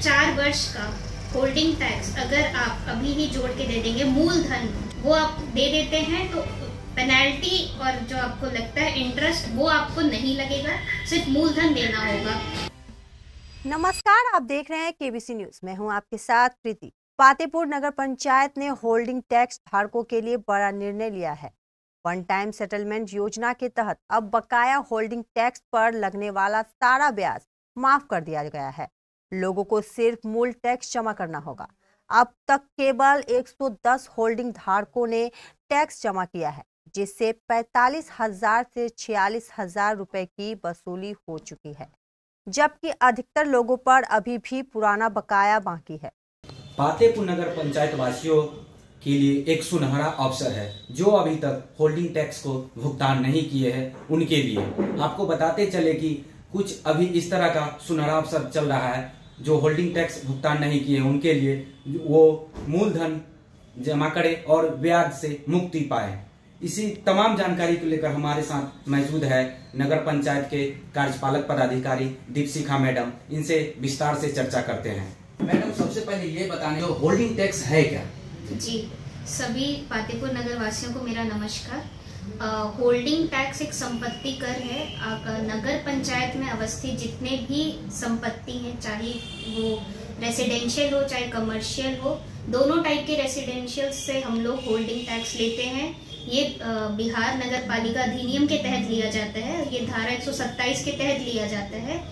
विगत 4 वर्ष का होल्डिंग टैक्स अगर आप अभी ही जोड़ के दे देंगे, मूलधन वो आप दे देते हैं तो पेनल्टी और जो आपको लगता है इंटरेस्ट वो आपको नहीं लगेगा, सिर्फ मूलधन देना होगा। नमस्कार, आप देख रहे हैं केबीसी न्यूज। मैं हूं आपके साथ प्रीति। पातेपुर नगर पंचायत ने होल्डिंग टैक्स धारकों के लिए बड़ा निर्णय लिया है। वन टाइम सेटलमेंट योजना के तहत अब बकाया होल्डिंग टैक्स पर लगने वाला सारा ब्याज माफ कर दिया गया है। लोगों को सिर्फ मूल टैक्स जमा करना होगा। अब तक केवल 110 होल्डिंग धारकों ने टैक्स जमा किया है, जिससे 45,000 से 46,000 रुपए की वसूली हो चुकी है, जबकि अधिकतर लोगों पर अभी भी पुराना बकाया बाकी है। पातेपुर नगर पंचायत वासियों के लिए एक सुनहरा अवसर है। जो अभी तक होल्डिंग टैक्स को भुगतान नहीं किए हैं उनके लिए आपको बताते चले कि कुछ अभी इस तरह का सुनहरा अवसर चल रहा है। जो होल्डिंग टैक्स भुगतान नहीं किए उनके लिए वो मूलधन जमा करें और ब्याज से मुक्ति पाए। इसी तमाम जानकारी को लेकर हमारे साथ मौजूद है नगर पंचायत के कार्यपालक पदाधिकारी दीपशिखा मैडम। इनसे विस्तार से चर्चा करते हैं। मैडम, सबसे पहले ये बताने दो, होल्डिंग टैक्स है क्या? जी, सभी पातेपुर नगर वासियों को मेरा नमस्कार। होल्डिंग टैक्स एक संपत्ति कर है। नगर पंचायत में अवस्थित जितने भी संपत्ति हैं, चाहे वो रेसिडेंशियल हो चाहे कमर्शियल हो, दोनों टाइप के रेसिडेंशियल से हम लोग होल्डिंग टैक्स लेते हैं। ये बिहार नगर पालिका अधिनियम के तहत लिया जाता है। ये धारा 127 के तहत लिया जाता है।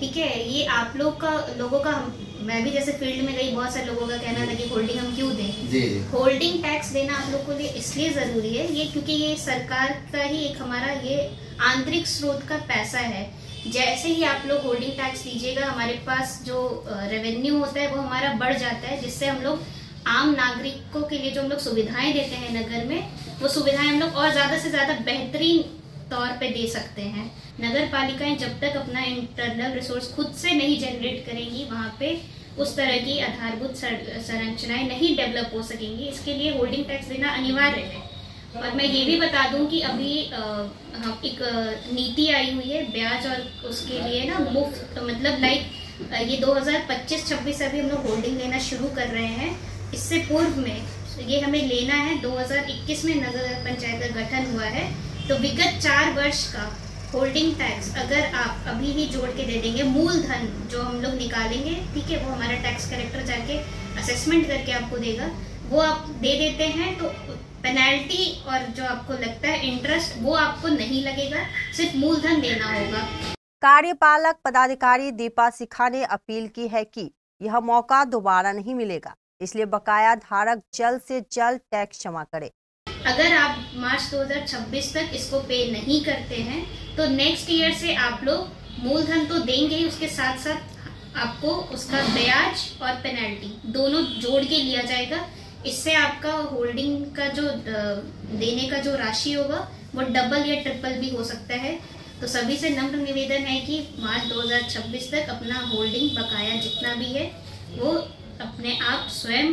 ठीक है, ये आप लोगों का मैं भी जैसे फील्ड में गई, बहुत सारे लोगों का कहना था कि होल्डिंग हम क्यों दें। होल्डिंग टैक्स देना आप लोग को लिए इसलिए जरूरी है ये क्योंकि ये सरकार का ही एक हमारा ये आंतरिक स्रोत का पैसा है। जैसे ही आप लोग होल्डिंग टैक्स दीजिएगा, हमारे पास जो रेवेन्यू होता है वो हमारा बढ़ जाता है, जिससे हम लोग आम नागरिकों के लिए जो हम लोग सुविधाएं देते हैं नगर में, वो सुविधाएं हम लोग और ज्यादा से ज्यादा बेहतरीन तौर पे दे सकते हैं। नगर पालिकाएं जब तक अपना इंटरनल रिसोर्स खुद से नहीं जनरेट करेंगी, वहाँ पे उस तरह की आधारभूत संरचनाएं नहीं डेवलप हो सकेंगी। इसके लिए होल्डिंग टैक्स देना अनिवार्य है। और मैं ये भी बता दूं कि अभी एक नीति आई हुई है ब्याज और उसके लिए ना मुफ्त, मतलब लाइक ये 2025-26 अभी हम लोग होल्डिंग लेना शुरू कर रहे हैं। इससे पूर्व में ये हमें लेना है। 2021 में नगर पंचायत का गठन हुआ है, तो विगत 4 वर्ष का होल्डिंग टैक्स अगर आप अभी ही जोड़ के दे देंगे, मूलधन जो हम लोग निकालेंगे, ठीक है, वो हमारा टैक्स कलेक्टर जाके असेसमेंट करके आपको देगा, वो आप दे देते हैं तो पेनल्टी और जो आपको लगता है इंटरेस्ट वो आपको नहीं लगेगा, सिर्फ मूलधन देना होगा। कार्यपालक पदाधिकारी दीपा शिखा ने अपील की है कि यह मौका दोबारा नहीं मिलेगा, इसलिए बकाया धारक जल्द से जल्द टैक्स जमा करे। अगर आप मार्च 2026 तक इसको पे नहीं करते हैं तो नेक्स्ट ईयर से आप लोग मूलधन तो देंगे ही, उसके साथ साथ आपको उसका ब्याज और पेनल्टी दोनों जोड़ के लिया जाएगा। इससे आपका होल्डिंग का जो देने का जो राशि होगा वो डबल या ट्रिपल भी हो सकता है। तो सभी से नम्र निवेदन है कि मार्च 2026 तक अपना होल्डिंग बकाया जितना भी है वो अपने आप स्वयं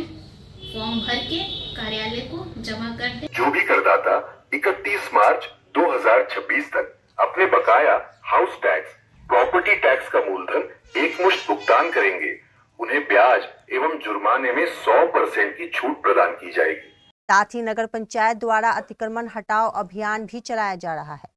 फॉर्म भर के कार्यालय को जमा कर दे। जो भी करदाता 31 मार्च 2026 तक अपने बकाया हाउस टैक्स, प्रॉपर्टी टैक्स का मूलधन एकमुश्त भुगतान करेंगे, उन्हें ब्याज एवं जुर्माने में 100% की छूट प्रदान की जाएगी। साथ ही नगर पंचायत द्वारा अतिक्रमण हटाओ अभियान भी चलाया जा रहा है।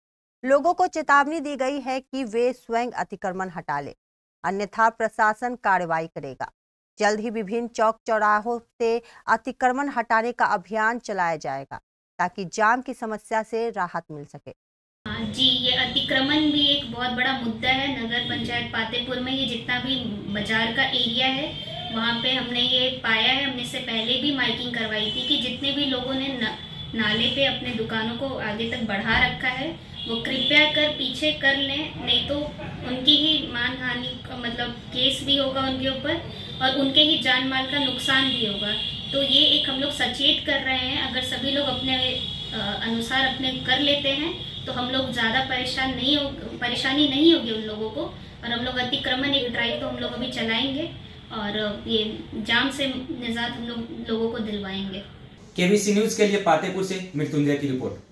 लोगों को चेतावनी दी गई है कि वे स्वयं अतिक्रमण हटा ले, अन्यथा प्रशासन कार्रवाई करेगा। जल्द ही विभिन्न चौक चौराहों से अतिक्रमण हटाने का अभियान चलाया जाएगा ताकि जाम की समस्या से राहत मिल सके। जी, ये अतिक्रमण भी एक बहुत बड़ा मुद्दा है नगर पंचायत पातेपुर में। ये जितना भी बाजार का एरिया है वहाँ पे हमने ये पाया है। हमने इससे पहले भी माइकिंग करवाई थी कि जितने भी लोगों ने नाले पे अपने दुकानों को आगे तक बढ़ा रखा है वो कृपया कर पीछे कर लें, नहीं तो उनकी ही मानहानि का मतलब केस भी होगा उनके ऊपर और उनके ही जान माल का नुकसान भी होगा। तो ये एक हम लोग सचेत कर रहे हैं। अगर सभी लोग अपने अनुसार अपने कर लेते हैं तो हम लोग ज़्यादा परेशानी नहीं होगी उन लोगों को। और हम लोग अतिक्रमण एक ड्राइव तो हम लोग अभी चलाएंगे और ये जाम से निजात हम लोगों को दिलवाएंगे। केबीसी न्यूज के लिए पातेपुर से मृत्युंजय की रिपोर्ट।